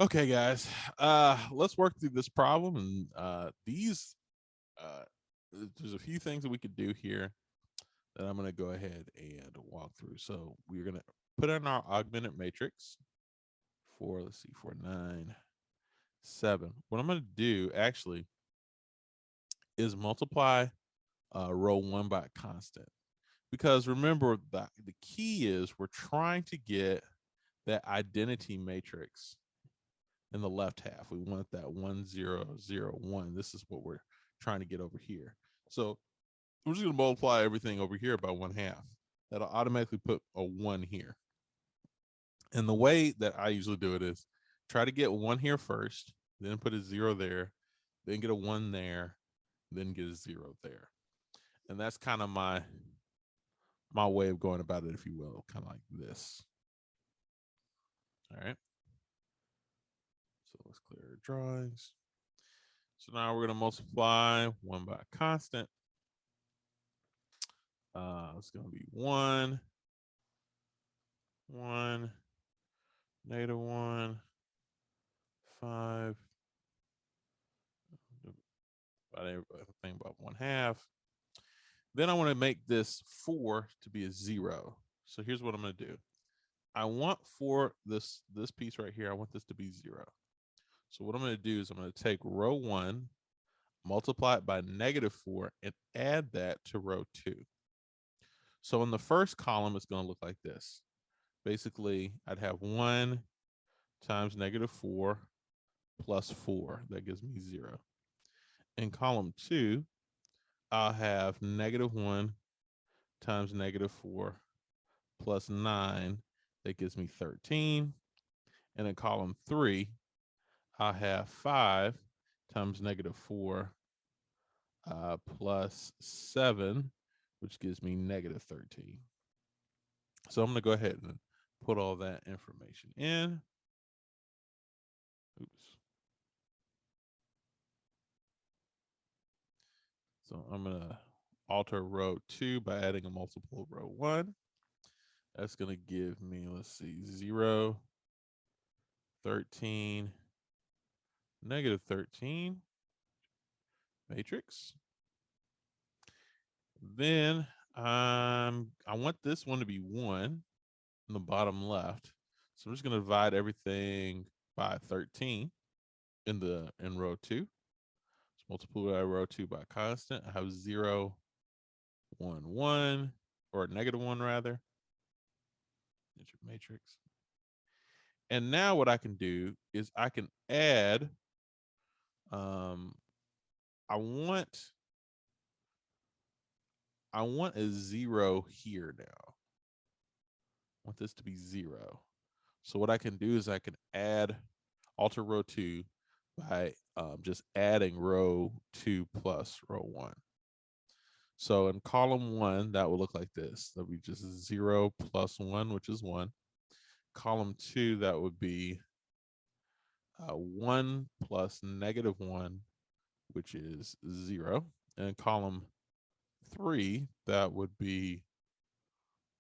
Okay, guys, let's work through this problem. And uh, there's a few things that we could do here that I'm going to go ahead and walk through. So we're going to put in our augmented matrix for, let's see, for 9, 7. What I'm going to do actually is multiply row 1 by a constant. Because remember, the key is we're trying to get that identity matrix in the left half. We want that 1, 0, 0, 1. This is what we're trying to get over here. So we're just going to multiply everything over here by 1/2. That'll automatically put a 1 here. And the way that I usually do it is try to get 1 here first, then put a 0 there, then get a 1 there, then get a 0 there. And that's kind of my way of going about it, if you will, kind of like this. All right. So let's clear our drawings. So now we're going to multiply 1 by a constant. It's going to be 1, 1, -1, 5. I think about 1/2. Then I want to make this 4 to be a 0. So here's what I'm going to do. I want for this piece right here, I want this to be 0. So what I'm going to do is I'm going to take row 1, multiply it by -4, and add that to row 2. So in the first column, it's going to look like this. Basically, I'd have 1 times -4 plus 4. That gives me 0. In column 2, I'll have -1 times -4 plus 9. That gives me 13. And in column 3, I'll have 5 times -4 plus 7, which gives me -13. So I'm going to go ahead and put all that information in. Oops. So I'm going to alter row 2 by adding a multiple of row 1. That's going to give me, let's see, 0, 13, -13 matrix. Then I want this one to be 1 in the bottom left. So I'm just going to divide everything by 13 in row 2. So multiply row 2 by constant. I have 0, 1, 1, or -1 rather. Matrix. And now what I can do is I can add. I want a 0 here now. I want this to be 0. So what I can do is I can alter row 2 by just adding row 2 plus row 1. So in column 1, that will look like this. That would be just 0 plus 1, which is 1. Column 2, that would be 1 plus -1, which is 0. And column 3, that would be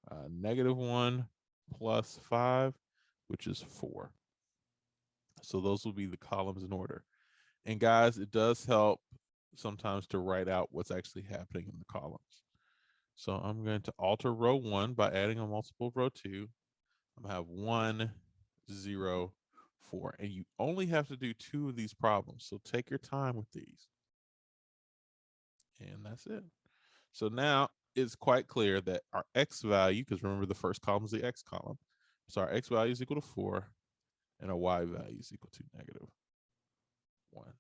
-1 plus 5, which is 4. So those will be the columns in order. And guys, it does help sometimes to write out what's actually happening in the columns. So I'm going to alter row 1 by adding a multiple of row 2. I'm going to have 1, 0, 4. And you only have to do 2 of these problems. So take your time with these. And that's it. So now it's quite clear that our x value, because remember the first column is the x column. So our x value is equal to 4 and our y value is equal to -1.